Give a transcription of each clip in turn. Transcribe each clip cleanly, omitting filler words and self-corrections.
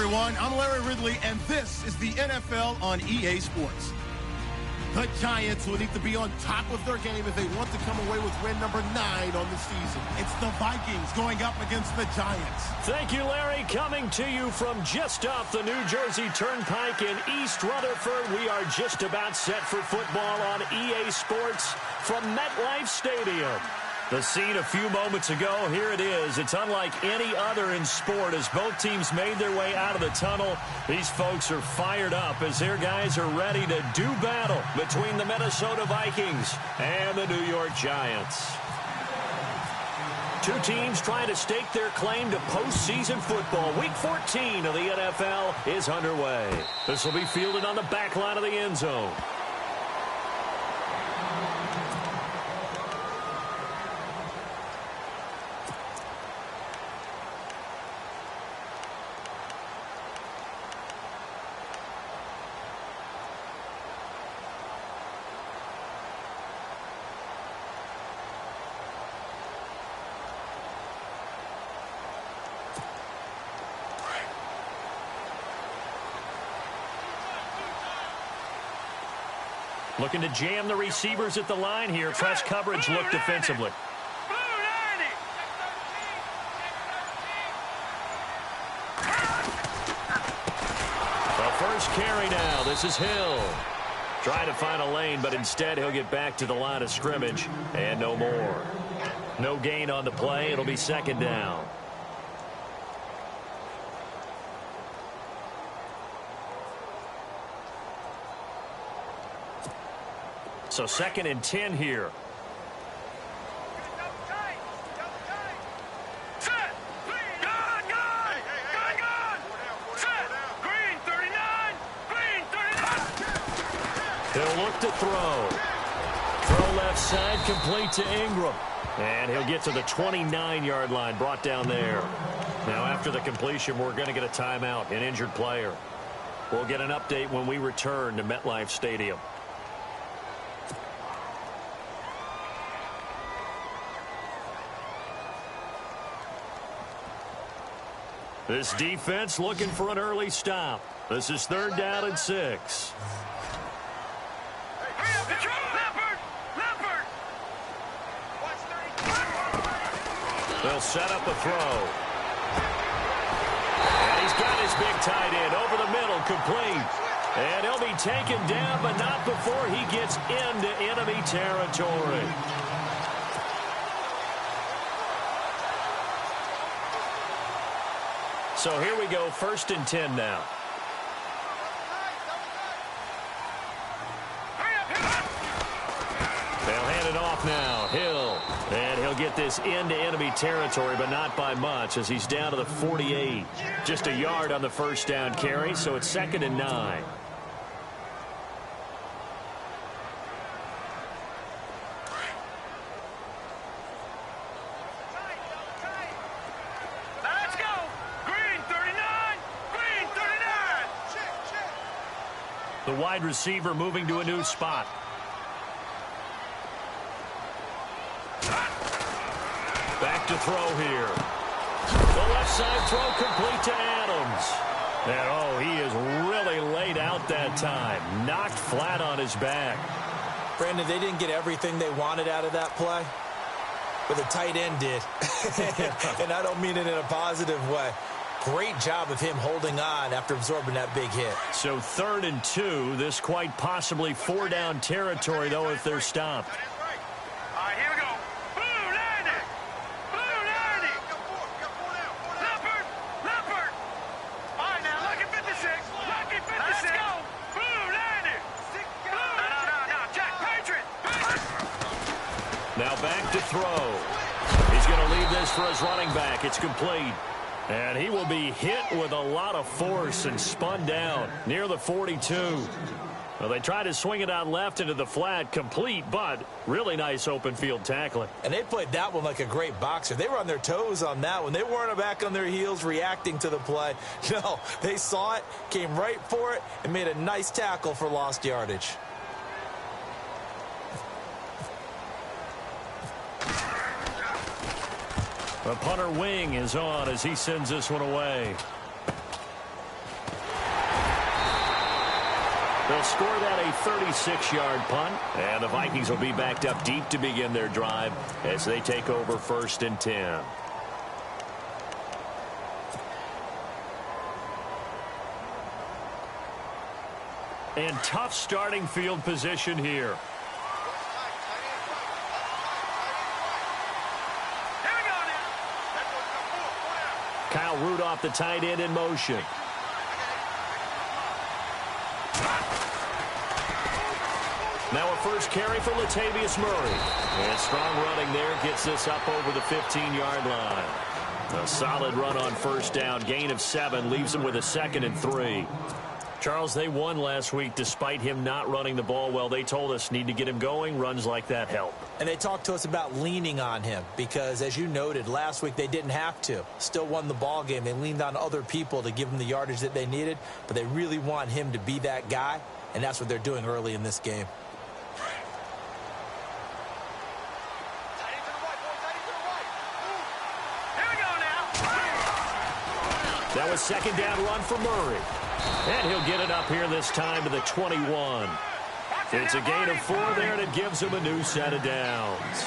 everyone. I'm Larry Ridley, and this is the NFL on EA Sports. The Giants will need to be on top of their game if they want to come away with win number 9 on the season. It's the Vikings going up against the Giants. Thank you, Larry. Coming to you from just off the New Jersey Turnpike in East Rutherford, we are just about set for football on EA Sports from MetLife Stadium. The scene a few moments ago, here it is. It's unlike any other in sport as both teams made their way out of the tunnel. These folks are fired up as their guys are ready to do battle between the Minnesota Vikings and the New York Giants. Two teams trying to stake their claim to postseason football. Week 14 of the NFL is underway. This will be fielded on the back line of the end zone. Looking to jam the receivers at the line here. Press coverage look defensively. The first carry now. This is Hill. Trying to find a lane, but instead he'll get back to the line of scrimmage and no more. No gain on the play. It'll be second down. So 2nd and 10 here. He'll look to throw. Throw left side, complete to Ingram. And he'll get to the 29-yard line, brought down there. Now after the completion, we're going to get a timeout, an injured player. We'll get an update when we return to MetLife Stadium. This defense looking for an early stop. This is 3rd down and 6. They'll set up a throw. And he's got his big tight end over the middle, complete. And he'll be taken down, but not before he gets into enemy territory. So here we go, 1st and 10 now. They'll hand it off now. Hill. And he'll get this into enemy territory, but not by much as he's down to the 48. Just a yard on the first down carry, so it's 2nd and 9. The wide receiver moving to a new spot. Back to throw here. The left side throw complete to Adams. And he is really laid out that time. Knocked flat on his back. Brandon, they didn't get everything they wanted out of that play, but the tight end did. And I don't mean it in a positive way. Great job of him holding on after absorbing that big hit. So 3rd and 2. This quite possibly 4-down territory, though, if they're stopped. All right, here we go. Blue 90. Blue 90. Leopard. All right, now, lucky 56. Lucky 56. Let's go. Blue 90. No, Jack, Patriot. Now back to throw. He's going to leave this for his running back. It's complete. And he will be hit with a lot of force and spun down near the 42. Well, they tried to swing it out left into the flat, complete, but really nice open field tackling. And they played that one like a great boxer. They were on their toes on that one. They weren't back on their heels reacting to the play. No, they saw it, came right for it, and made a nice tackle for lost yardage. The punter wing is on as he sends this one away. They'll score that a 36-yard punt, and the Vikings will be backed up deep to begin their drive as they take over 1st and 10. And tough starting field position here. Kyle Rudolph, the tight end, in motion. Now a first carry for Latavius Murray. And strong running there gets this up over the 15-yard line. A solid run on 1st down. Gain of 7 leaves them with a 2nd and 3. Charles, they won last week despite him not running the ball well. They told us need to get him going. Runs like that help. And they talked to us about leaning on him because, as you noted, last week they didn't have to. Still won the ball game. They leaned on other people to give them the yardage that they needed, but they really want him to be that guy, and that's what they're doing early in this game. That was 2nd down run for Murray. And he'll get it up here this time to the 21. It's a gain of 4 there, and it gives him a new set of downs.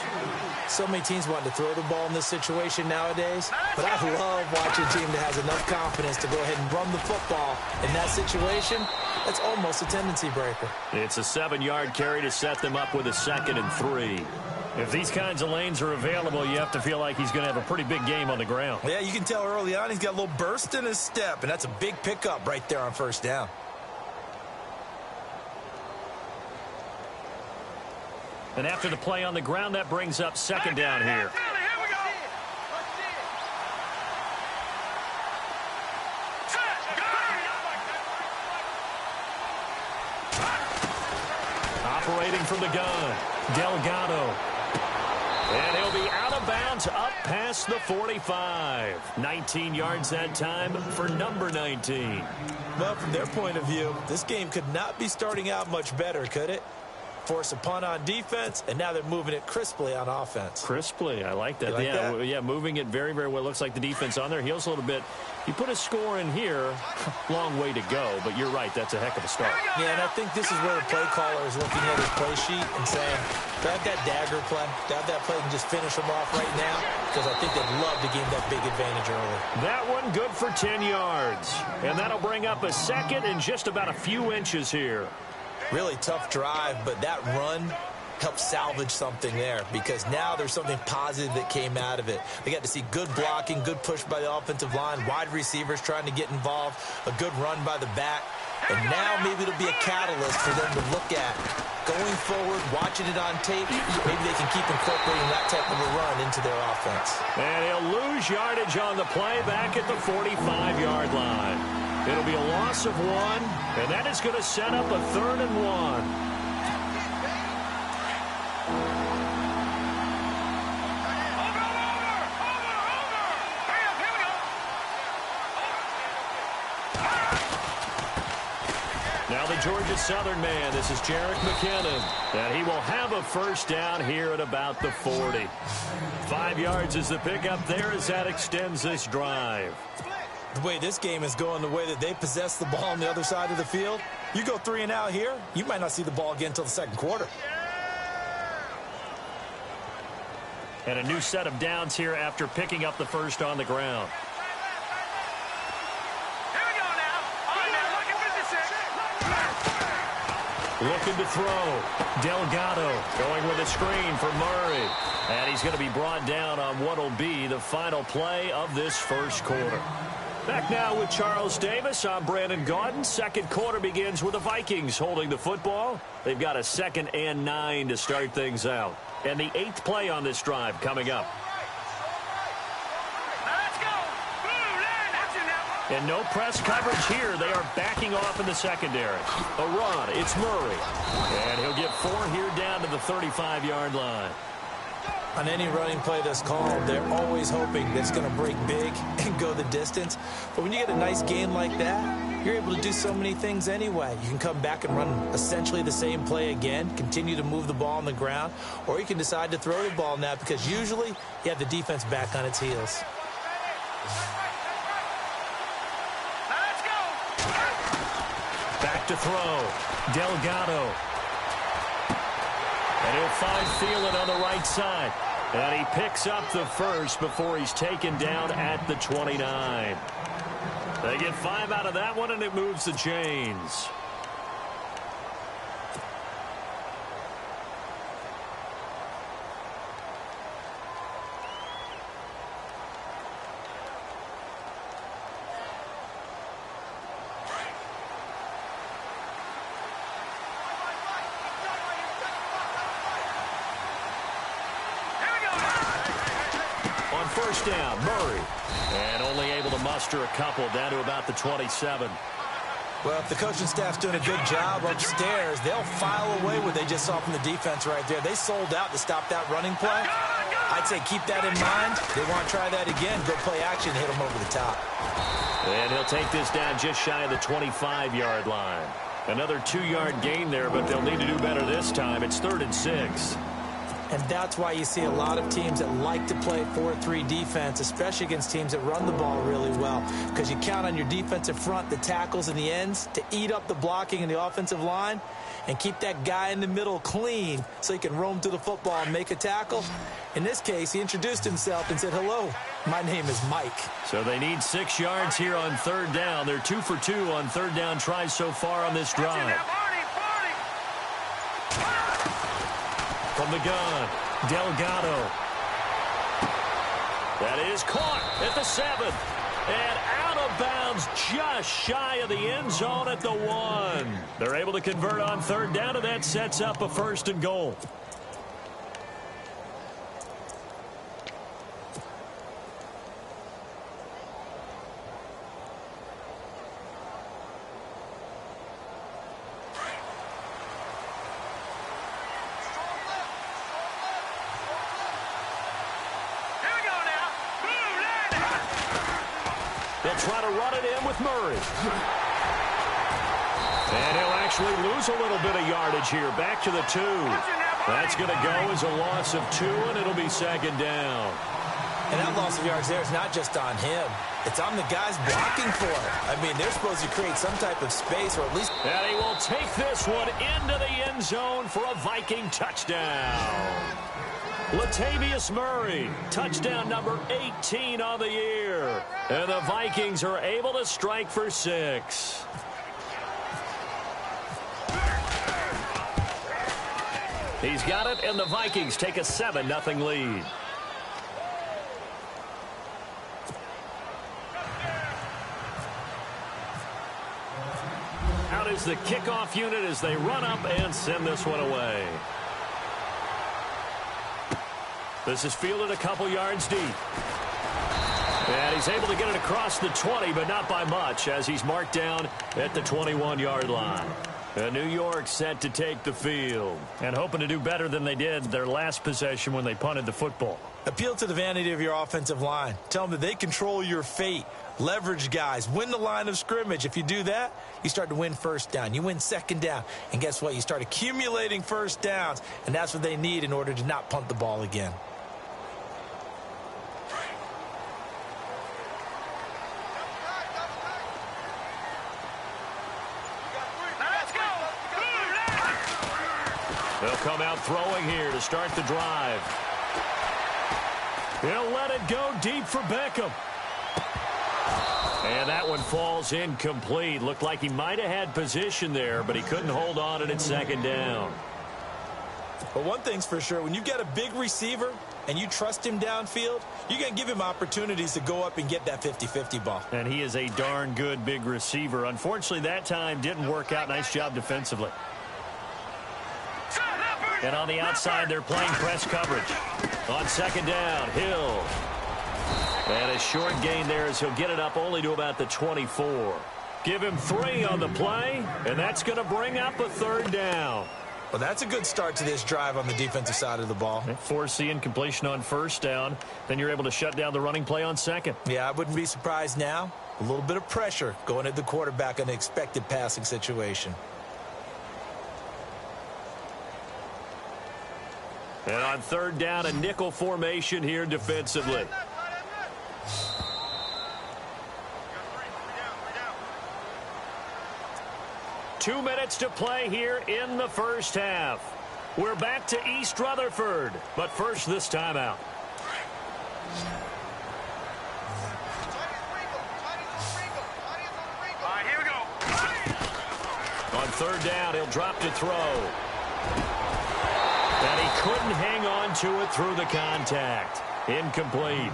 So many teams want to throw the ball in this situation nowadays, but I love watching a team that has enough confidence to go ahead and run the football in that situation. That's almost a tendency breaker. It's a 7-yard carry to set them up with a 2nd and 3. If these kinds of lanes are available, you have to feel like he's going to have a pretty big game on the ground. Yeah, you can tell early on he's got a little burst in his step, and that's a big pickup right there on 1st down. And after the play on the ground, that brings up 2nd down here. Operating from the gun, Delgado. And he'll be out of bounds up past the 45. 19 yards that time for number 19. Well, from their point of view, this game could not be starting out much better, could it? Force a punt on defense, and now they're moving it crisply on offense. Crisply, I like that. Like that? Yeah, moving it very, very well. Looks like the defense on their heels a little bit. You put a score in here, long way to go, but you're right, that's a heck of a start. Yeah, and I think this is where the play caller is looking at his play sheet and saying, do I have that dagger play? Do I have that play and just finish them off right now? Because I think they'd love to gain that big advantage early. That one good for 10 yards. And that'll bring up a 2nd and just about a few inches here. Really tough drive, but that run helped salvage something there because now there's something positive that came out of it. They got to see good blocking, good push by the offensive line, wide receivers trying to get involved, a good run by the back, and now maybe it'll be a catalyst for them to look at going forward, watching it on tape. Maybe they can keep incorporating that type of a run into their offense. And he'll lose yardage on the play back at the 45-yard line. It'll be a loss of 1, and that is going to set up a 3rd and 1. Now the Georgia Southern man, this is Jerick McKinnon, and he will have a 1st down here at about the 40. 5 yards is the pickup there as that extends this drive. The way this game is going, the way that they possess the ball on the other side of the field, you go 3 and out here, you might not see the ball again until the 2nd quarter. And a new set of downs here after picking up the 1st on the ground. Looking to throw. Delgado going with a screen for Murray. And he's going to be brought down on what will be the final play of this 1st quarter. Back now with Charles Davis. I'm Brandon Gaudin. 2nd quarter begins with the Vikings holding the football. They've got a 2nd and 9 to start things out. And the 8th play on this drive coming up. And no press coverage here. They are backing off in the secondary. A run. It's Murray. And he'll get 4 here down to the 35-yard line. On any running play that's called, they're always hoping that it's going to break big and go the distance. But when you get a nice gain like that, you're able to do so many things anyway. You can come back and run essentially the same play again, continue to move the ball on the ground, or you can decide to throw the ball now because usually you have the defense back on its heels. Back to throw. Delgado. And he'll find Thielen on the right side. And he picks up the first before he's taken down at the 29. They get 5 out of that one, and it moves the chains. First down, Murray. And only able to muster a couple down to about the 27. Well, if the coaching staff's doing a good job upstairs, they'll file away what they just saw from the defense right there. They sold out to stop that running play. I'd say keep that in mind. They want to try that again. Go play action, hit them over the top. And he'll take this down just shy of the 25-yard line. Another 2-yard gain there, but they'll need to do better this time. It's 3rd and 6. And that's why you see a lot of teams that like to play 4-3 defense, especially against teams that run the ball really well, because you count on your defensive front, the tackles and the ends, to eat up the blocking in the offensive line and keep that guy in the middle clean so he can roam to the football and make a tackle. In this case, he introduced himself and said, "Hello, my name is Mike." So they need 6 yards here on 3rd down. They're 2 for 2 on 3rd down tries so far on this drive. From the gun, Delgado. That is caught at the 7. And out of bounds just shy of the end zone at the 1. They're able to convert on 3rd down, and that sets up a 1st and goal. They'll try to run it in with Murray. And he'll actually lose a little bit of yardage here. Back to the 2. That's going to go as a loss of 2, and it'll be 2nd down. And that loss of yards there is not just on him. It's on the guys blocking for it. I mean, they're supposed to create some type of space, or at least... And he will take this one into the end zone for a Viking touchdown. Latavius Murray, touchdown number 18 on the year. And the Vikings are able to strike for 6. He's got it, and the Vikings take a 7-0 lead. Out is the kickoff unit as they run up and send this one away. This is fielded a couple yards deep. And he's able to get it across the 20, but not by much, as he's marked down at the 21-yard line. And New York set to take the field and hoping to do better than they did their last possession when they punted the football. Appeal to the vanity of your offensive line. Tell them that they control your fate. Leverage guys. Win the line of scrimmage. If you do that, you start to win 1st down. You win 2nd down. And guess what? You start accumulating 1st downs. And that's what they need in order to not punt the ball again. They'll come out throwing here to start the drive. He'll let it go deep for Beckham. And that one falls incomplete. Looked like he might have had position there, but he couldn't hold on, and it's 2nd down. But one thing's for sure, when you've got a big receiver and you trust him downfield, you're going to give him opportunities to go up and get that 50-50 ball. And he is a darn good big receiver. Unfortunately, that time didn't work out. Nice job defensively. And on the outside, they're playing press coverage. On 2nd down, Hill. And a short gain there as he'll get it up only to about the 24. Give him 3 on the play, and that's going to bring up a 3rd down. Well, that's a good start to this drive on the defensive side of the ball. Force incompletion on 1st down. Then you're able to shut down the running play on 2nd. Yeah, I wouldn't be surprised now. A little bit of pressure going at the quarterback in an expected passing situation. And on 3rd down, a nickel formation here defensively. 2 minutes to play here in the first half. We're back to East Rutherford, but first this timeout. All right, here we go. On third down, he'll drop to throw. And he couldn't hang on to it through the contact. Incomplete.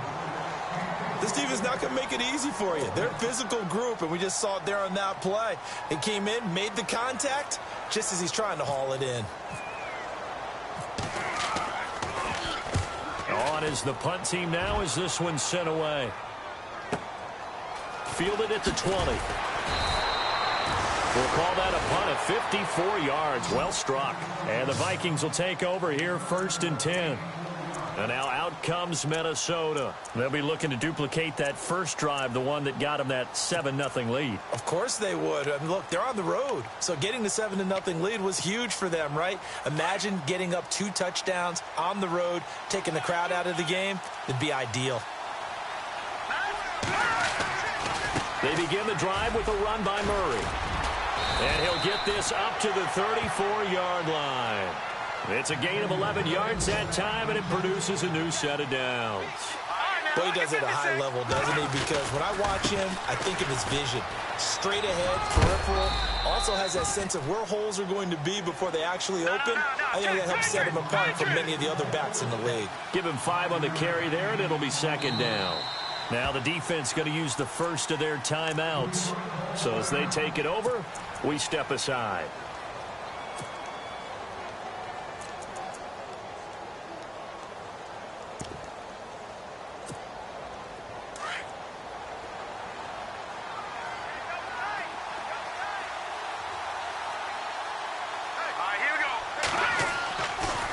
This defense not going to make it easy for you. They're a physical group, and we just saw it there on that play. He came in, made the contact, just as he's trying to haul it in. On is the punt team now as this one's sent away. Fielded at the 20. We'll call that a punt of 54 yards. Well struck. And the Vikings will take over here, 1st and 10. And now out comes Minnesota. They'll be looking to duplicate that first drive, the one that got them that 7-0 lead. Of course they would. I mean, look, they're on the road. So getting the 7-0 lead was huge for them, right? Imagine getting up 2 touchdowns on the road, taking the crowd out of the game. It'd be ideal. They begin the drive with a run by Murray. And he'll get this up to the 34-yard line. It's a gain of 11 yards that time, and it produces a new set of downs. Well, he does it at a high level, doesn't he? Because when I watch him, I think of his vision. Straight ahead, peripheral. Also has that sense of where holes are going to be before they actually open. I think that helps set him apart from many of the other backs in the league. Give him 5 on the carry there, and it'll be 2nd down. Now the defense going to use the first of their timeouts. So as they take it over, we step aside.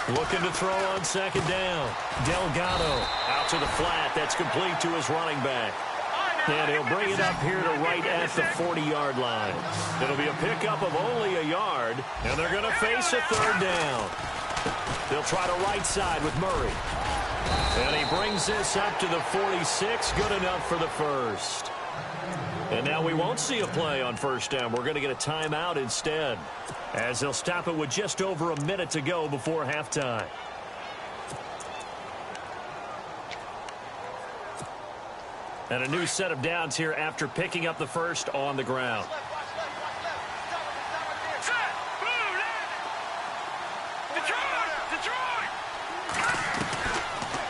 Looking to throw on 2nd down. Delgado out to the flat. That's complete to his running back. And he'll bring it up here to right at the 40-yard line. It'll be a pickup of only a yard, and they're going to face a 3rd down. They'll try to right side with Murray. And he brings this up to the 46. Good enough for the first. And now we won't see a play on 1st down. We're going to get a timeout instead, as they'll stop it with just over a minute to go before halftime. And a new set of downs here after picking up the first on the ground.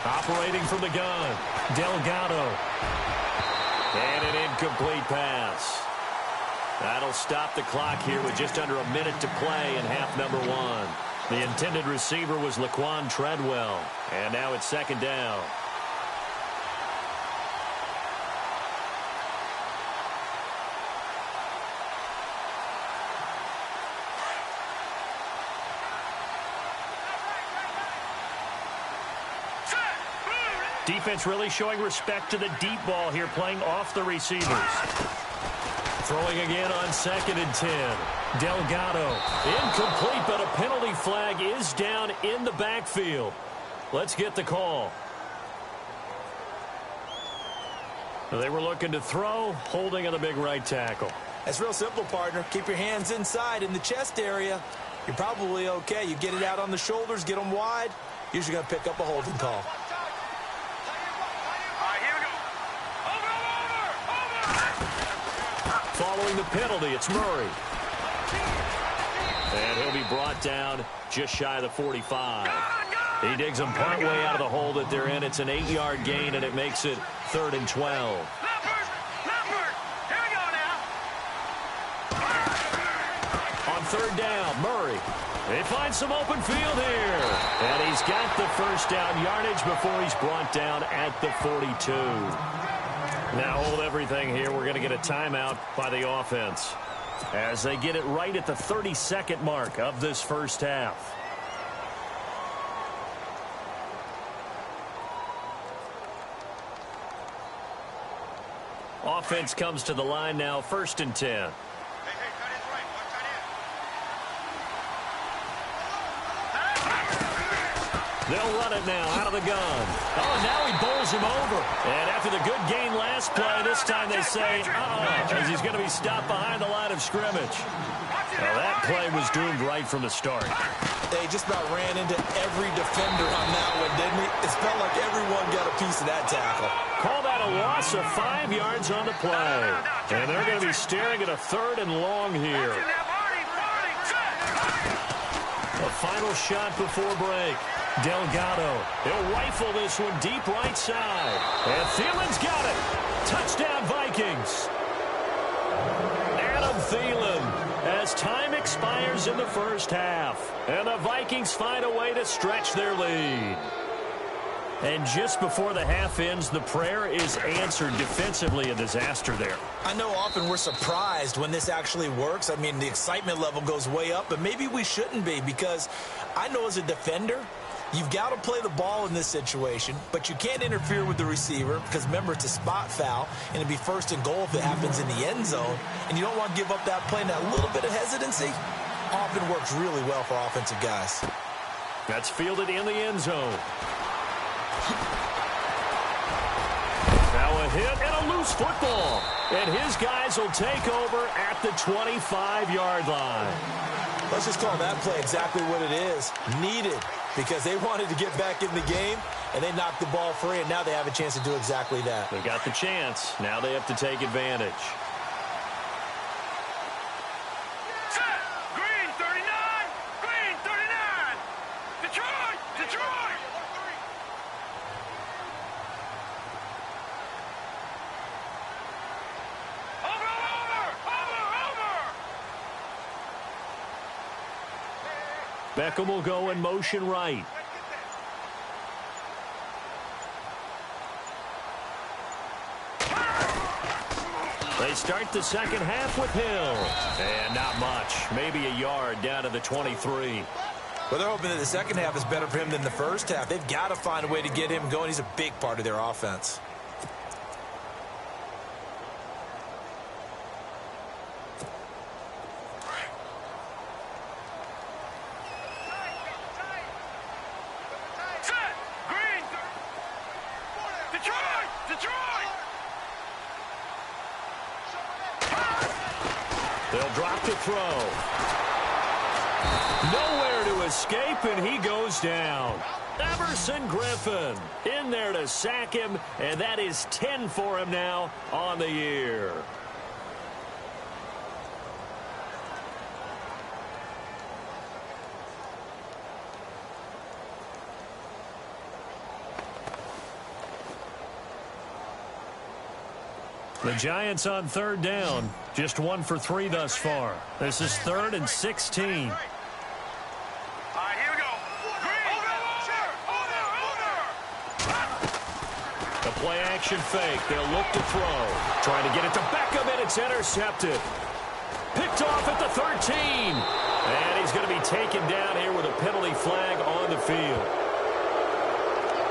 Operating from the gun, Delgado. And an incomplete pass. That'll stop the clock here with just under a minute to play in half number 1. The intended receiver was Laquan Treadwell. And now it's 2nd down. Defense really showing respect to the deep ball here, playing off the receivers. Throwing again on 2nd and 10. Delgado. Incomplete, but a penalty flag is down in the backfield. Let's get the call. They were looking to throw, holding on the big right tackle. That's real simple, partner. Keep your hands inside in the chest area. You're probably okay. You get it out on the shoulders, get them wide. Usually going to pick up a holding call. Following the penalty, it's Murray. And he'll be brought down just shy of the 45. He digs them partway out of the hole that they're in. It's an 8-yard gain, and it makes it 3rd and 12. On 3rd down, Murray. They find some open field here. And he's got the 1st down yardage before he's brought down at the 42. Now hold everything here. We're going to get a timeout by the offense as they get it right at the 32nd mark of this first half. Offense comes to the line now, 1st and 10. They'll run it now out of the gun. Oh, and now he bowls him over. And after the good gain last play, this time they say, as he's going to be stopped behind the line of scrimmage. Well, that play was doomed right from the start. They just about ran into every defender on that one, didn't he? It felt like everyone got a piece of that tackle. Call that a loss of 5 yards on the play. And they're going to be staring at a 3rd and long here. A final shot before break. Delgado. He'll rifle this one deep right side. And Thielen's got it. Touchdown, Vikings. Adam Thielen, as time expires in the first half. And the Vikings find a way to stretch their lead. And just before the half ends, the prayer is answered. Defensively, a disaster there. I know often we're surprised when this actually works. I mean, the excitement level goes way up, but maybe we shouldn't be, because I know as a defender, you've got to play the ball in this situation, but you can't interfere with the receiver because, remember, it's a spot foul, and it'd be 1st and goal if it happens in the end zone, and you don't want to give up that play. And that little bit of hesitancy often works really well for offensive guys. That's fielded in the end zone. Now a hit and a loose football. And his guys will take over at the 25-yard line. Let's just call that play exactly what it is. Needed, because they wanted to get back in the game, and they knocked the ball free, and now they have a chance to do exactly that. They got the chance. Now they have to take advantage. Set. Green 39. Green 39. Detroit. Detroit. Beckham will go in motion right. They start the second half with Hill. And not much. Maybe a yard down to the 23. Well, they're hoping that the second half is better for him than the first half. They've got to find a way to get him going. He's a big part of their offense. They'll drop to throw. Nowhere to escape, and he goes down. Everson Griffin in there to sack him, and that is 10 for him now on the year. The Giants on 3rd down. Just 1 for 3 thus far. This is 3rd and 16. All right, here we go. The play action fake. They'll look to throw. Trying to get it to Beckham, and it's intercepted. Picked off at the 13. And he's going to be taken down here with a penalty flag on the field.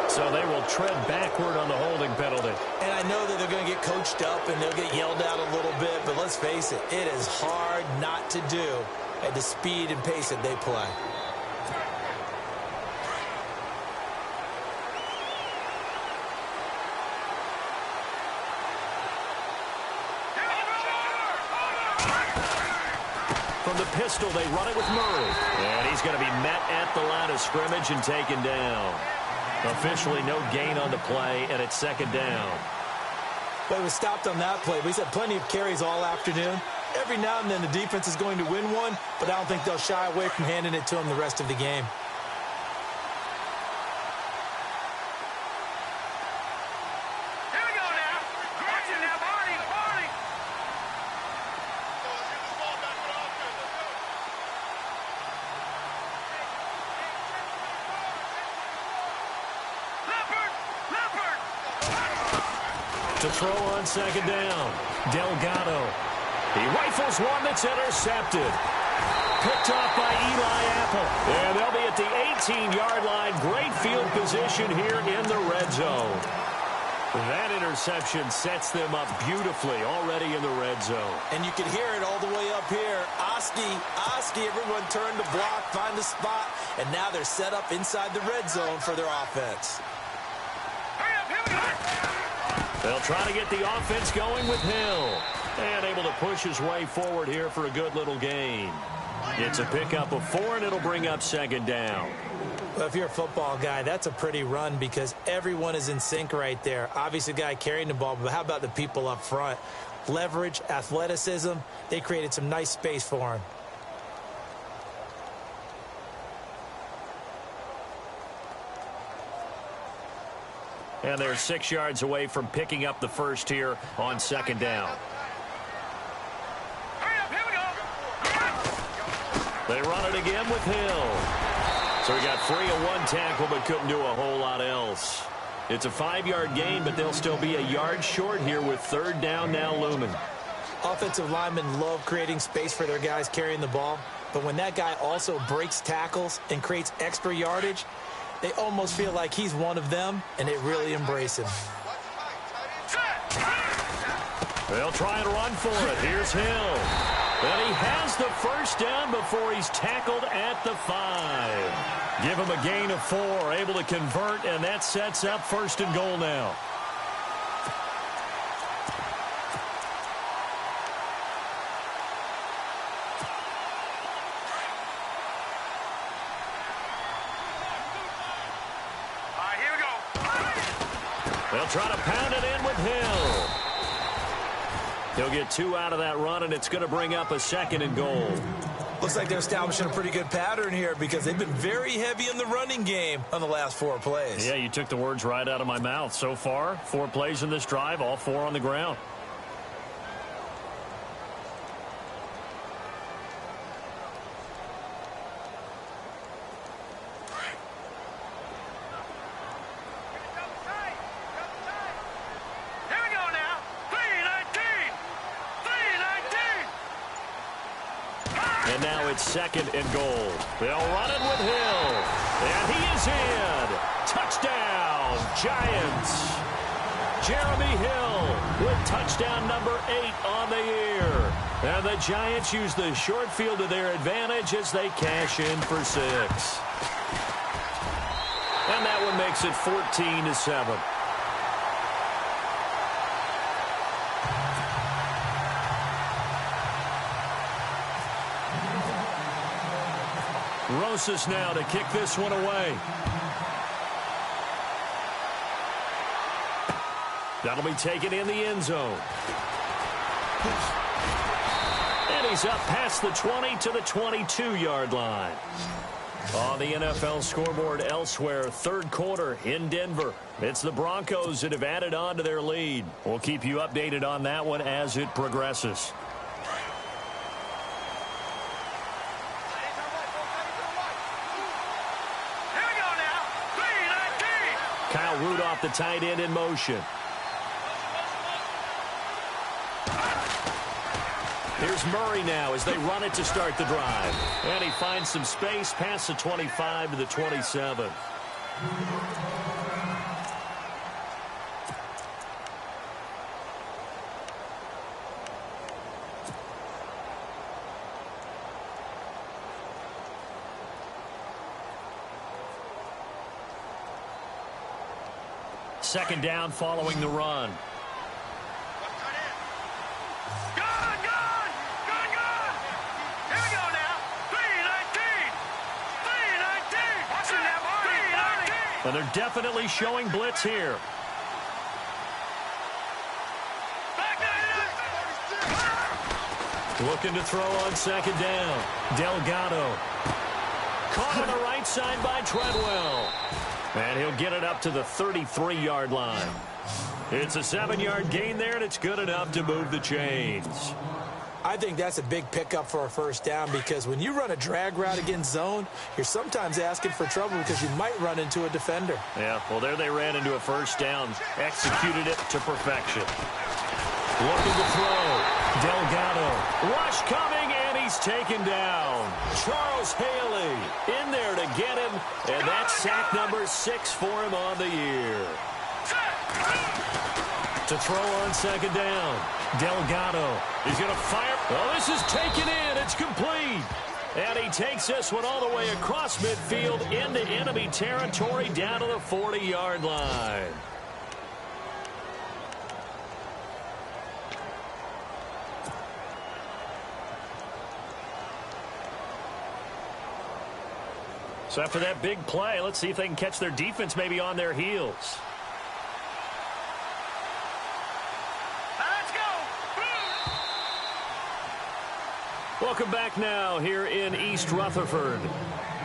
So they will tread backward on the holding penalty. And I know that they're going to get coached up and they'll get yelled at a little bit, but let's face it, it is hard not to do at the speed and pace that they play. From the pistol, they run it with Murray. And he's going to be met at the line of scrimmage and taken down. Officially no gain on the play, and it's 2nd down. But he was stopped on that play. But he's had plenty of carries all afternoon. Every now and then the defense is going to win one, but I don't think they'll shy away from handing it to him the rest of the game. Here we go now. Watch it now, Barney. Barney. To throw on 2nd down. Delgado. He rifles one that's intercepted. Picked off by Eli Apple. And they'll be at the 18-yard line. Great field position here in the red zone. That interception sets them up beautifully already in the red zone. And you can hear it all the way up up here. Oski, everyone turned to block, find the spot, and now they're set up inside the red zone for their offense. They'll try to get the offense going with Hill. And able to push his way forward here for a good little gain. It's a pickup of 4, and it'll bring up second down. Well, if you're a football guy, that's a pretty run because everyone is in sync right there. Obviously, the guy carrying the ball, but how about the people up front? Leverage, athleticism, they created some nice space for him. And they're 6 yards away from picking up the first here on second down. They run it again with Hill. So he got free of 1 tackle but couldn't do a whole lot else. It's a 5-yard gain, but they'll still be a yard short here with third down now looming. Offensive linemen love creating space for their guys carrying the ball, but when that guy also breaks tackles and creates extra yardage, they almost feel like he's one of them, and they really embrace him. They'll try and run for it. Here's Hill. And he has the first down before he's tackled at the 5. Give him a gain of 4, able to convert, and that sets up first and goal now. They'll try to pound it in with Hill. He'll get 2 out of that run, and it's going to bring up a second and goal. Looks like they're establishing a pretty good pattern here because they've been very heavy in the running game on the last 4 plays. Yeah, you took the words right out of my mouth. So far, 4 plays in this drive, all 4 on the ground. And now it's second and goal. They'll run it with Hill. And he is in. Touchdown, Giants. Jeremy Hill with touchdown number 8 on the year. And the Giants use the short field to their advantage as they cash in for 6. And that one makes it 14-7. Rosas now to kick this one away. That'll be taken in the end zone. And he's up past the 20 to the 22-yard line. On the NFL scoreboard elsewhere, third quarter in Denver. It's the Broncos that have added on to their lead. We'll keep you updated on that one as it progresses. Kyle Rudolph, the tight end, in motion. Here's Murray now as they run it to start the drive. And he finds some space past the 25 to the 27. Second down following the run. And they're definitely showing blitz here. Looking to throw on second down. Delgado. Caught on the right side by Treadwell. And he'll get it up to the 33-yard line. It's a 7-yard gain there, and it's good enough to move the chains. I think that's a big pickup for a first down because when you run a drag route against zone, you're sometimes asking for trouble because you might run into a defender. Yeah, well, there they ran into a first down, executed it to perfection. Looking to throw. Delgado. Rush coming, and he's taken down. Charles Haley in there to get him, and that's sack number 6 for him on the year. To throw on second down. Delgado. He's going to fire. Oh, this is taken in. It's complete. And he takes this one all the way across midfield into enemy territory down to the 40-yard line. So after that big play, let's see if they can catch their defense maybe on their heels. Welcome back now here in East Rutherford.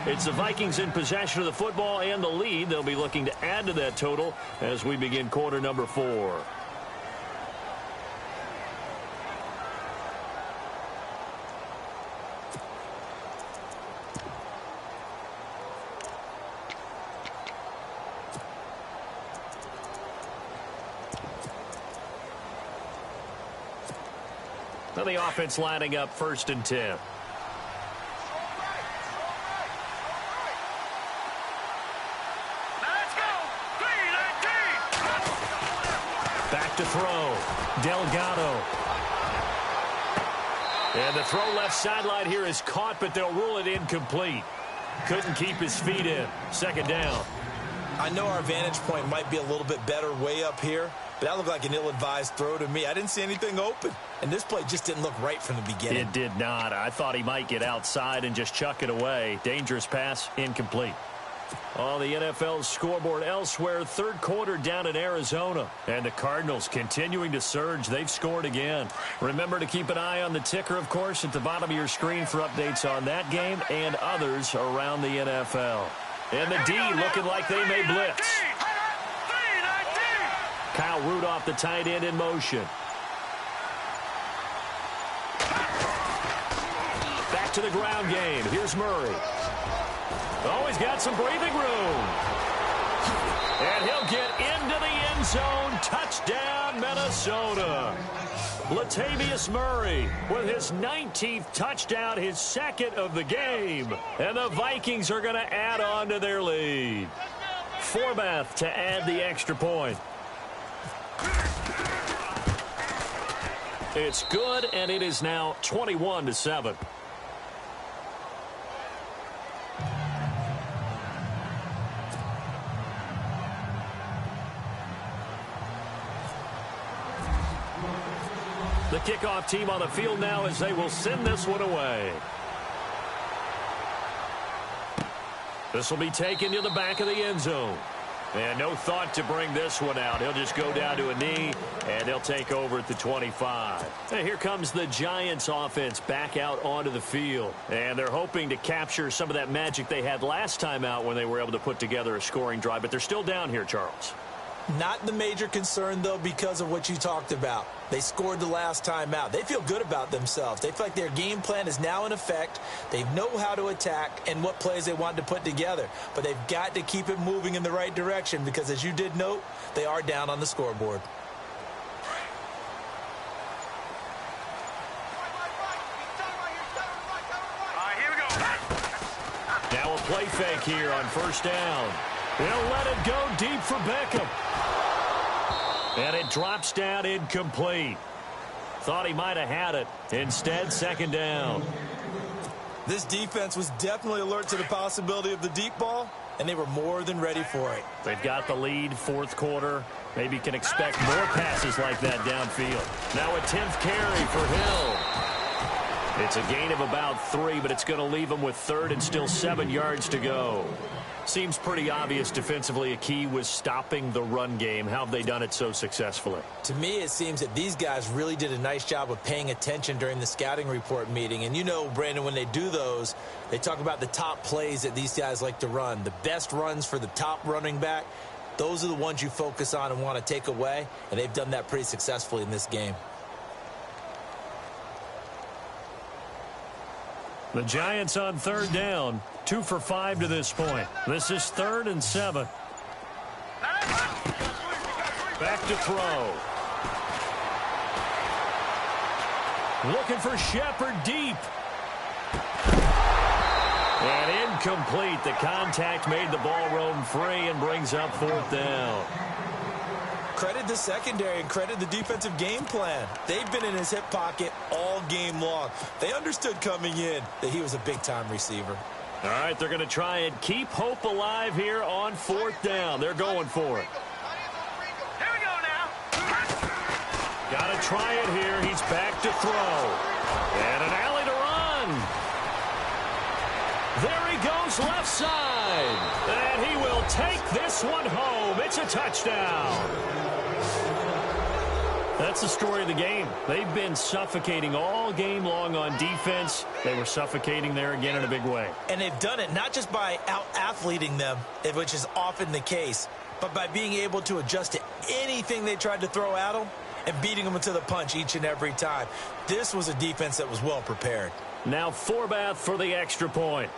It's the Vikings in possession of the football and the lead. They'll be looking to add to that total as we begin quarter number 4. Now the offense lining up 1st and 10. Let's go. 3-19. Back to throw. Delgado. And the throw left sideline here is caught, but they'll rule it incomplete. Couldn't keep his feet in. 2nd down. I know our vantage point might be a little bit better way up here, but that looked like an ill-advised throw to me. I didn't see anything open, and this play just didn't look right from the beginning. It did not. I thought he might get outside and just chuck it away. Dangerous pass, incomplete. On the NFL scoreboard elsewhere, 3rd quarter down in Arizona. And the Cardinals continuing to surge. They've scored again. Remember to keep an eye on the ticker, of course, at the bottom of your screen for updates on that game and others around the NFL. And the D looking like they may blitz. Kyle Rudolph, the tight end, in motion. Back to the ground game. Here's Murray. Oh, he's got some breathing room. And he'll get into the end zone. Touchdown, Minnesota. Latavius Murray with his 19th touchdown, his 2nd of the game. And the Vikings are going to add on to their lead. Forbath to add the extra point. It's good, and it is now 21-7. The kickoff team on the field now as they will send this one away. This will be taken to the back of the end zone. And no thought to bring this one out. He'll just go down to a knee, and they'll take over at the 25. And here comes the Giants offense back out onto the field. And they're hoping to capture some of that magic they had last time out when they were able to put together a scoring drive. But they're still down here, Charles. Not the major concern, though, because of what you talked about. They scored the last time out. They feel good about themselves. They feel like their game plan is now in effect. They know how to attack and what plays they want to put together. But they've got to keep it moving in the right direction because, as you did note, they are down on the scoreboard. Here we go. Now a play fake here on 1st down. He'll let it go deep for Beckham. And it drops down incomplete. Thought he might have had it. Instead, 2nd down. This defense was definitely alert to the possibility of the deep ball, and they were more than ready for it. They've got the lead, 4th quarter. Maybe can expect more passes like that downfield. Now a 10th carry for Hill. It's a gain of about 3, but it's going to leave him with 3rd and still 7 yards to go. Seems pretty obvious defensively a key was stopping the run game. How have they done it so successfully? To me, it seems that these guys really did a nice job of paying attention during the scouting report meeting. And you know, Brandon, when they do those, they talk about the top plays that these guys like to run. The best runs for the top running back, those are the ones you focus on and want to take away. And they've done that pretty successfully in this game. The Giants on 3rd down. 2 for 5 to this point. This is 3rd and 7. Back to throw. Looking for Shepard deep. And incomplete. The contact made the ball roam free and brings up 4th down. credit the secondary and credit the defensive game plan. They've been in his hip pocket all game long. They understood coming in that he was a big-time receiver. All right, they're going to try and keep hope alive here on 4th down. They're going for it. Here we go now. Got to try it here. He's back to throw. And an alley to run. There he goes left side. And he will take this one home. It's a touchdown. That's the story of the game. They've been suffocating all game long on defense. They were suffocating there again in a big way. And they've done it not just by out-athleting them, which is often the case, but by being able to adjust to anything they tried to throw at them and beating them to the punch each and every time. This was a defense that was well prepared. Now Forbath for the extra point.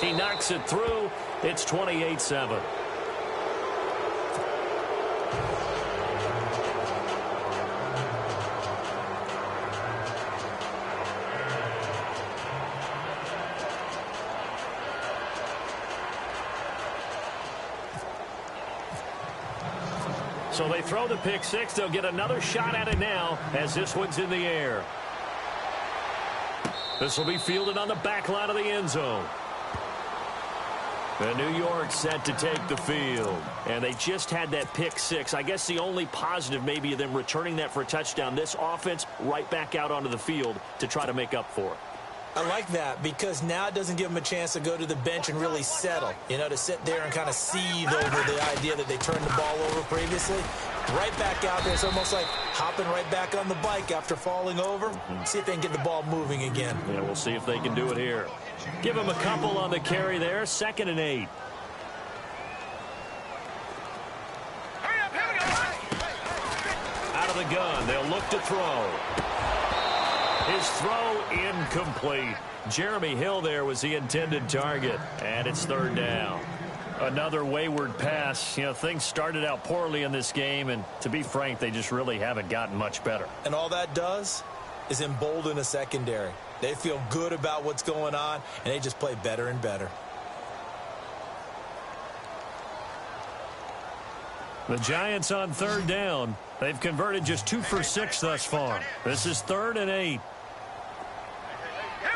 He knocks it through. It's 28-7. So they throw the pick six. They'll get another shot at it now as this one's in the air. This will be fielded on the back line of the end zone. And New York set to take the field. And they just had that pick six. I guess the only positive maybe of them returning that for a touchdown. This offense right back out onto the field to try to make up for it. I like that because now it doesn't give them a chance to go to the bench and really settle. You know, to sit there and kind of seethe over the idea that they turned the ball over previously. Right back out there. It's almost like hopping right back on the bike after falling over. See if they can get the ball moving again. Yeah, we'll see if they can do it here. Give them a couple on the carry there. 2nd and 8. Hurry up, here we go. Out of the gun. They'll look to throw. His throw incomplete. Jeremy Hill there was the intended target. And it's 3rd down. Another wayward pass. You know, things started out poorly in this game, and to be frank, they just really haven't gotten much better. And all that does is embolden a secondary. They feel good about what's going on, and they just play better and better. The Giants on 3rd down. They've converted just 2 for 6 thus far. This is 3rd and 8. Here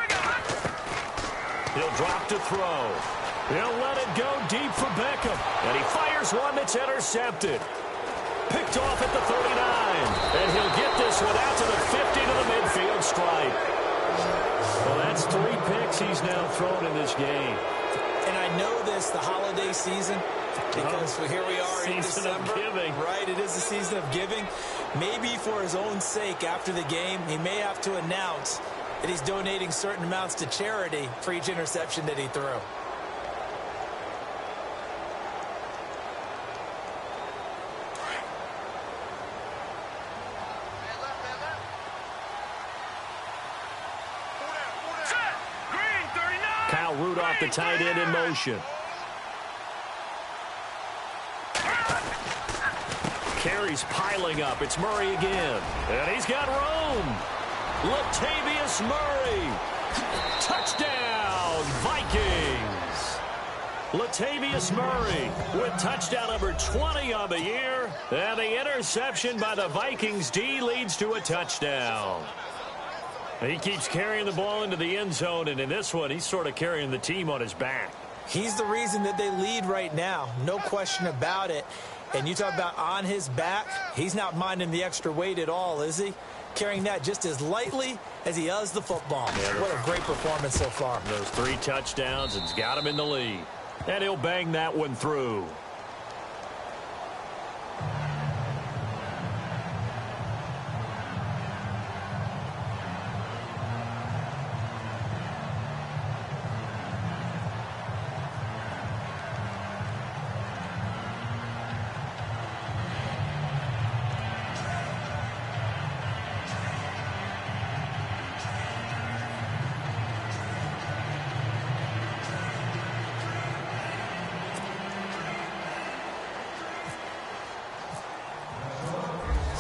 we go. He'll drop to throw. He'll let it go deep for Beckham. And he fires one that's intercepted. Picked off at the 39. And he'll get this one out to the 50 to the midfield stripe. Well, that's 3 picks he's now thrown in this game. And I know this, the holiday season, because here we are in Season December. of giving. Right, it is the season of giving. Maybe for his own sake after the game, he may have to announce that he's donating certain amounts to charity for each interception that he threw. Kyle Rudolph, the tight end, in motion. Carries piling up. It's Murray again. And he's got room. Latavius Murray. Touchdown, Vikings. Latavius Murray with touchdown number 20 on the year. And the interception by the Vikings D leads to a touchdown. He keeps carrying the ball into the end zone, and in this one, he's sort of carrying the team on his back. He's the reason that they lead right now. No question about it. And you talk about on his back, he's not minding the extra weight at all, is he? Carrying that just as lightly as he does the football. Yeah, what a great performance so far. Those 3 touchdowns, it's got him in the lead. And he'll bang that one through.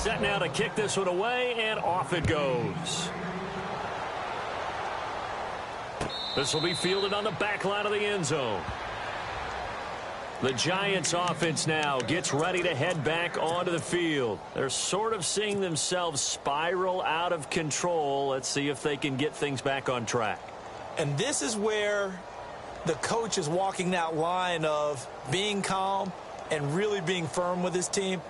Set now to kick this one away, and off it goes. This will be fielded on the back line of the end zone. The Giants offense now gets ready to head back onto the field. They're sort of seeing themselves spiral out of control. Let's see if they can get things back on track. And this is where the coach is walking that line of being calm and really being firm with his team.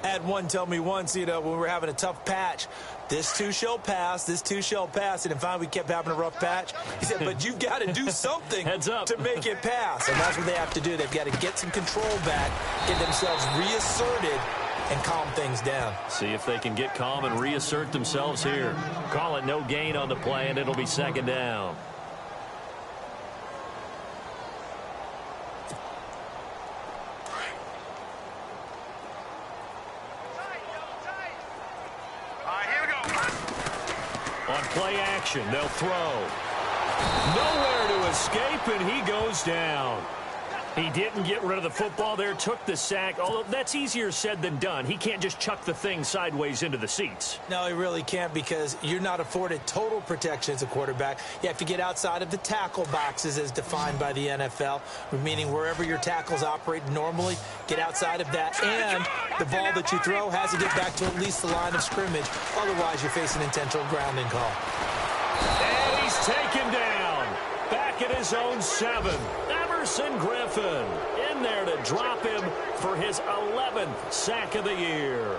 I had one tell me once, when we were having a tough patch, this too shall pass, this too shall pass. And finally we kept having a rough patch. He said, but you've got to do something Heads up. to make it pass. And that's what they have to do. They've got to get some control back, get themselves reasserted, and calm things down. See if they can get calm and reassert themselves here. Call it no gain on the play, and it'll be second down. On play action, they'll throw. Nowhere to escape, and he goes down. He didn't get rid of the football there, took the sack. Although that's easier said than done. He can't just chuck the thing sideways into the seats. No, he really can't, because you're not afforded total protection as a quarterback. You have to get outside of the tackle boxes as defined by the NFL, meaning wherever your tackles operate normally, get outside of that. And the ball that you throw has to get back to at least the line of scrimmage. Otherwise, you're facing intentional grounding call. And he's taken down. Back at his own 7. Griffin in there to drop him for his 11th sack of the year.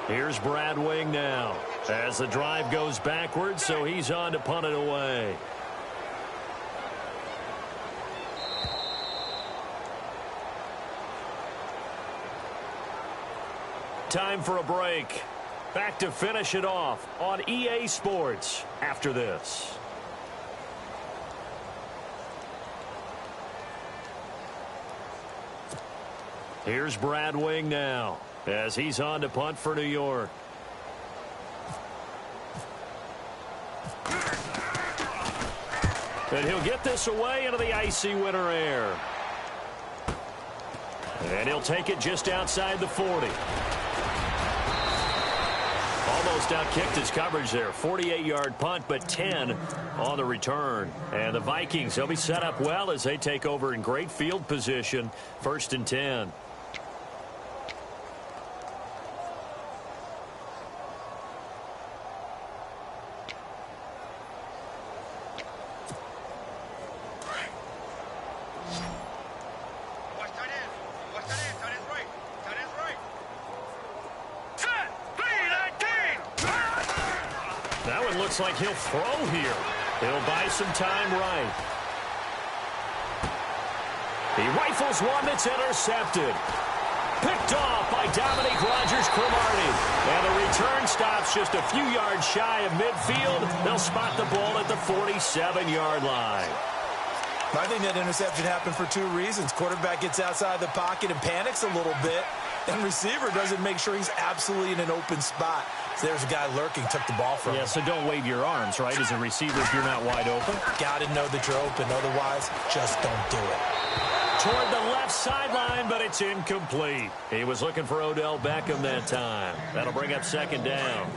Here's Brad Wing now as the drive goes backwards, so he's on to punt it away. Time for a break. Back to finish it off on EA Sports after this. Here's Brad Wing now as he's on to punt for New York. And he'll get this away into the icy winter air. And he'll take it just outside the 40. Almost outkicked his coverage there. 48-yard punt, but 10 on the return. And the Vikings, they'll be set up well as they take over in great field position. 1st and 10. Like he'll throw here. He'll buy some time right. He rifles one that's intercepted. Picked off by Dominique Rodgers-Cromartie. And the return stops just a few yards shy of midfield. They'll spot the ball at the 47-yard line. I think that interception happened for 2 reasons. Quarterback gets outside the pocket and panics a little bit. And receiver doesn't make sure he's absolutely in an open spot. So there's a guy lurking, took the ball from him. Yeah, so don't wave your arms, right, as a receiver if you're not wide open. Got to know that you're open. Otherwise, just don't do it. Toward the left sideline, but it's incomplete. He was looking for Odell Beckham that time. That'll bring up second down.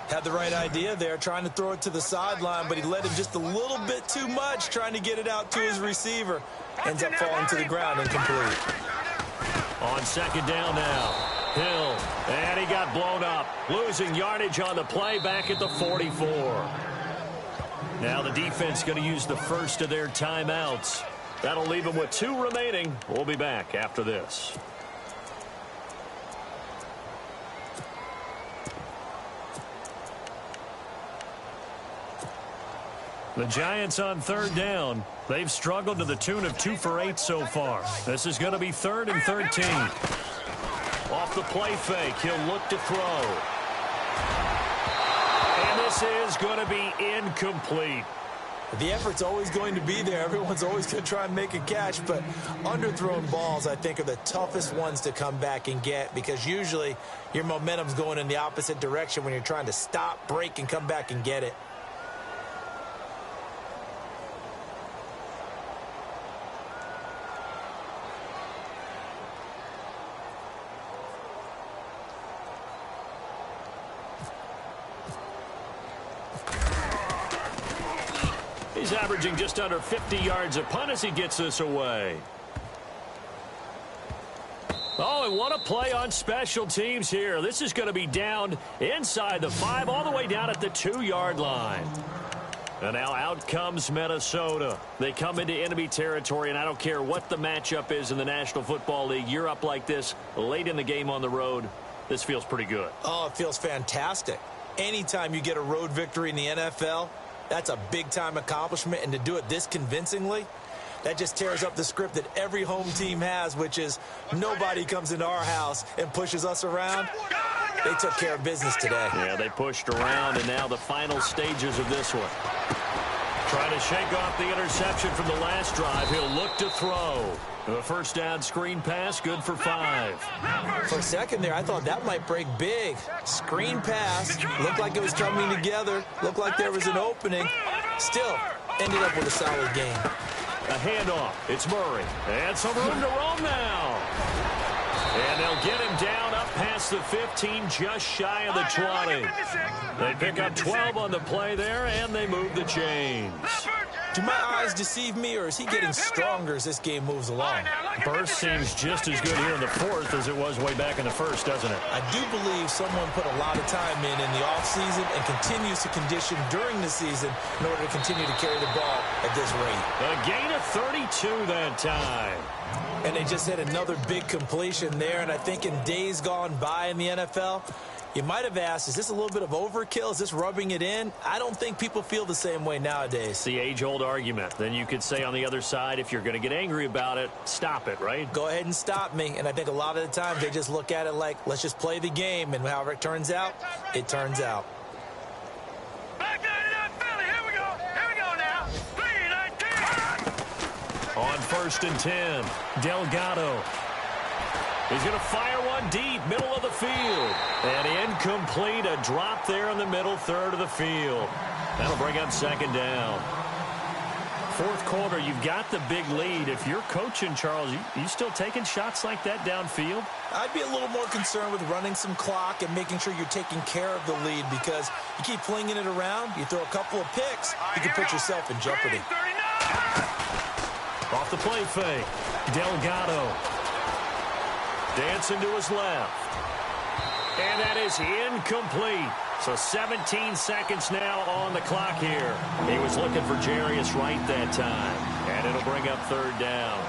Had the right idea there, trying to throw it to the sideline, but he led him just a little bit too much, trying to get it out to his receiver. Ends up falling to the ground, incomplete. On second down now. Hill, and he got blown up. Losing yardage on the play back at the 44. Now the defense going to use the first of their timeouts. That'll leave them with 2 remaining. We'll be back after this. The Giants on 3rd down. They've struggled to the tune of 2 for 8 so far. This is going to be 3rd and 13. Off the play fake, he'll look to throw. And this is going to be incomplete. The effort's always going to be there. Everyone's always going to try and make a catch, but underthrown balls, I think, are the toughest ones to come back and get, because usually your momentum's going in the opposite direction when you're trying to stop, break, and come back and get it. He's averaging just under 50 yards a punt as he gets this away. Oh, and what a play on special teams here. This is going to be down inside the 5, all the way down at the 2-yard line. And now out comes Minnesota. They come into enemy territory, and I don't care what the matchup is in the National Football League. You're up like this late in the game on the road. This feels pretty good. Oh, it feels fantastic. Anytime you get a road victory in the NFL, that's a big-time accomplishment, and to do it this convincingly, that just tears up the script that every home team has, which is nobody comes into our house and pushes us around. They took care of business today. Yeah, they pushed around, and now the final stages of this one. Trying to shake off the interception from the last drive. He'll look to throw. The first down screen pass, good for 5. For a second there, I thought that might break big. Screen pass, looked like it was coming together, looked like there was an opening. Still, ended up with a solid game. A handoff. It's Murray. And some room to roam now. And they'll get him down up past the 15, just shy of the 20. They pick up 12 on the play there, and they move the chains. Do my eyes deceive me, or is he getting stronger as this game moves along? Burst seems just as good here in the 4th as it was way back in the 1st, doesn't it? I do believe someone put a lot of time in the offseason and continues to condition during the season in order to continue to carry the ball at this rate. A gain of 32 that time. And they just had another big completion there, and I think in days gone by in the NFL, you might have asked, is this a little bit of overkill? Is this rubbing it in? I don't think people feel the same way nowadays. It's the age-old argument. Then you could say on the other side, if you're going to get angry about it, stop it, right? Go ahead and stop me. And I think a lot of the times they just look at it like, let's just play the game. And however it turns out, it turns out. Back 99 Philly. Here we go. Here we go now. 3-19. On 1st and 10, Delgado. He's going to fire one deep, middle of the field. And incomplete, a drop there in the middle third of the field. That'll bring up 2nd down. 4th quarter, you've got the big lead. If you're coaching, Charles, you still taking shots like that downfield? I'd be a little more concerned with running some clock and making sure you're taking care of the lead, because you keep flinging it around, you throw a couple of picks, you can put yourself in jeopardy. Off the play fake, Delgado. Dancing to his left. And that is incomplete. So 17 seconds now on the clock here. He was looking for Jarius Wright that time. And it'll bring up 3rd down.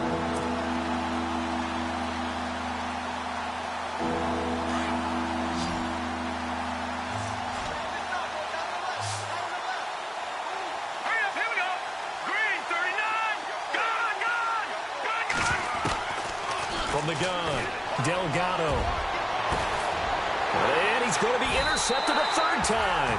Hurry up, here we go. Green, 39. Gone. From the gun, Delgado. And he's going to be intercepted a 3rd time.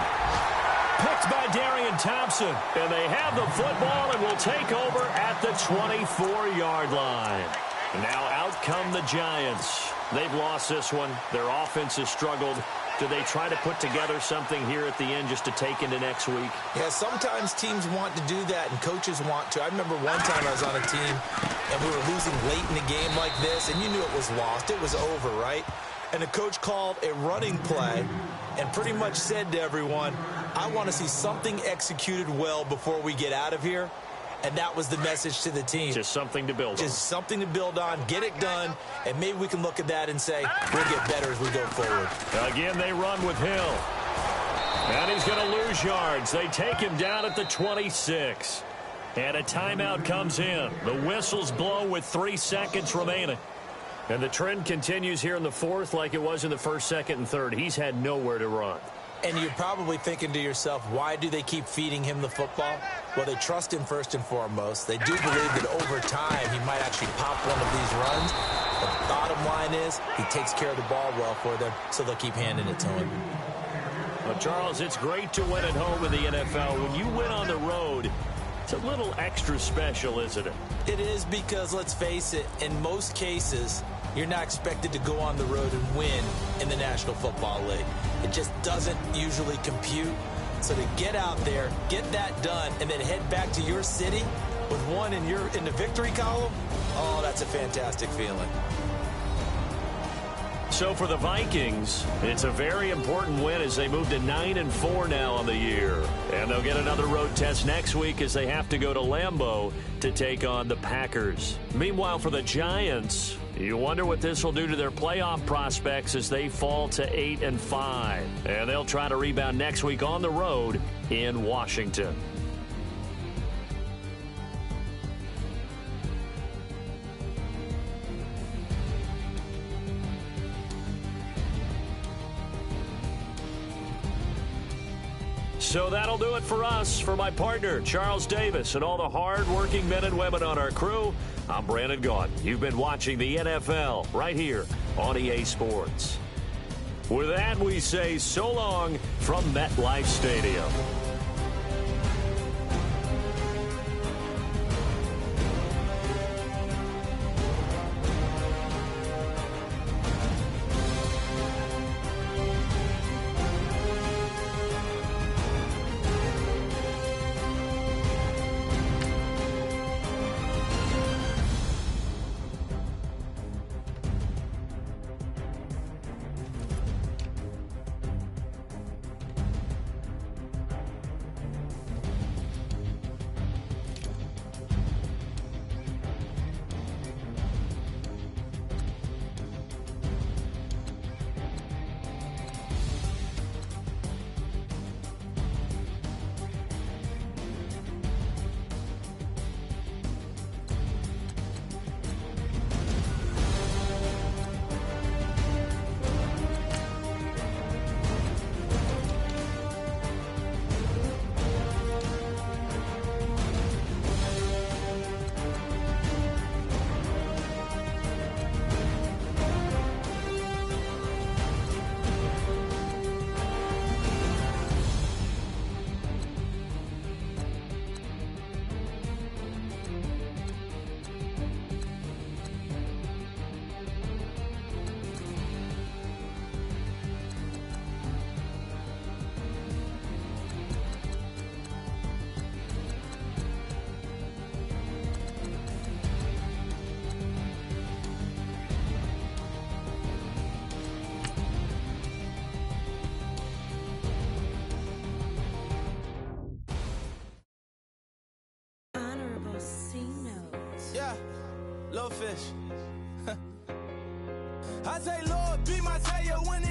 Picked by Darian Thompson. And they have the football and will take over at the 24-yard line. Now out come the Giants. They've lost this one. Their offense has struggled. Do they try to put together something here at the end just to take into next week? Yeah, sometimes teams want to do that and coaches want to. I remember one time I was on a team and we were losing late in the game like this, and you knew it was lost. It was over, right? And the coach called a running play and pretty much said to everyone, I want to see something executed well before we get out of here. And that was the message to the team. Just something to build on. Just something to build on, get it done, and maybe we can look at that and say, we'll get better as we go forward. Again, they run with Hill. And he's going to lose yards. They take him down at the 26. And a timeout comes in. The whistles blow with 3 seconds remaining. And the trend continues here in the 4th like it was in the 1st, 2nd, and 3rd. He's had nowhere to run. And you're probably thinking to yourself, why do they keep feeding him the football? Well, they trust him first and foremost. They do believe that over time he might actually pop one of these runs. But the bottom line is he takes care of the ball well for them, so they'll keep handing it to him. Well, Charles, it's great to win at home in the NFL. When you win on the road, it's a little extra special, isn't it? It is, because, let's face it, in most cases, you're not expected to go on the road and win in the National Football League. It just doesn't usually compute. So to get out there, get that done, and then head back to your city with one in the victory column, oh, that's a fantastic feeling. So for the Vikings, it's a very important win as they move to 9-4 now on the year. And they'll get another road test next week as they have to go to Lambeau to take on the Packers. Meanwhile, for the Giants, you wonder what this will do to their playoff prospects as they fall to 8-5. And they'll try to rebound next week on the road in Washington. So that'll do it for us. For my partner, Charles Davis, and all the hard-working men and women on our crew, I'm Brandon Gaudin. You've been watching the NFL right here on EA Sports. With that, we say so long from MetLife Stadium. Yeah, little fish. I say, Lord, be my savior when it